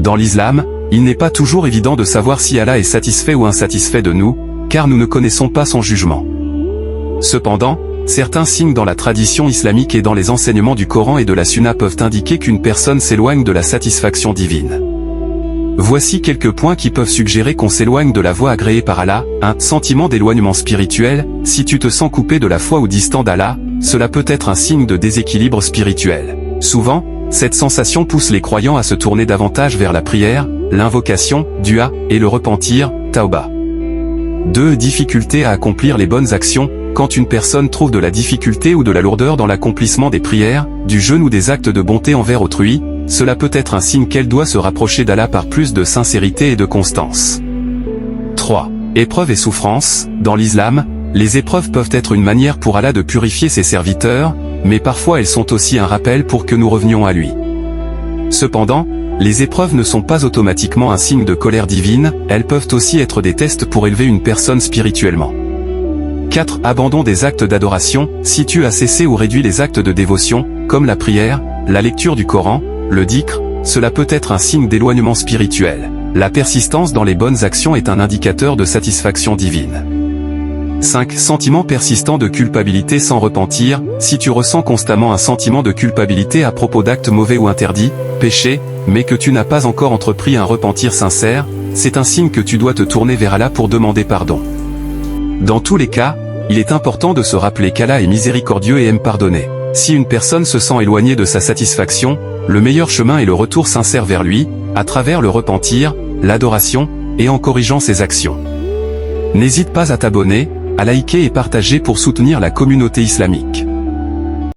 Dans l'islam, il n'est pas toujours évident de savoir si Allah est satisfait ou insatisfait de nous, car nous ne connaissons pas son jugement. Cependant, certains signes dans la tradition islamique et dans les enseignements du Coran et de la Sunna peuvent indiquer qu'une personne s'éloigne de la satisfaction divine. Voici quelques points qui peuvent suggérer qu'on s'éloigne de la voie agréée par Allah. 1. Sentiment d'éloignement spirituel. Si tu te sens coupé de la foi ou distant d'Allah, cela peut être un signe de déséquilibre spirituel. Souvent, cette sensation pousse les croyants à se tourner davantage vers la prière, l'invocation, dua, et le repentir, tauba. 2. Difficulté à accomplir les bonnes actions. Quand une personne trouve de la difficulté ou de la lourdeur dans l'accomplissement des prières, du jeûne ou des actes de bonté envers autrui, cela peut être un signe qu'elle doit se rapprocher d'Allah par plus de sincérité et de constance. 3. Épreuves et souffrances. Dans l'islam, les épreuves peuvent être une manière pour Allah de purifier ses serviteurs, mais parfois elles sont aussi un rappel pour que nous revenions à lui. Cependant, les épreuves ne sont pas automatiquement un signe de colère divine, elles peuvent aussi être des tests pour élever une personne spirituellement. 4. Abandon des actes d'adoration. Si tu as cessé ou réduit les actes de dévotion, comme la prière, la lecture du Coran, le dhikr, cela peut être un signe d'éloignement spirituel. La persistance dans les bonnes actions est un indicateur de satisfaction divine. 5. Sentiment persistant de culpabilité sans repentir. Si tu ressens constamment un sentiment de culpabilité à propos d'actes mauvais ou interdits, péchés, mais que tu n'as pas encore entrepris un repentir sincère, c'est un signe que tu dois te tourner vers Allah pour demander pardon. Dans tous les cas, il est important de se rappeler qu'Allah est miséricordieux et aime pardonner. Si une personne se sent éloignée de sa satisfaction, le meilleur chemin est le retour sincère vers lui, à travers le repentir, l'adoration, et en corrigeant ses actions. N'hésite pas à t'abonner, à liker et partager pour soutenir la communauté islamique.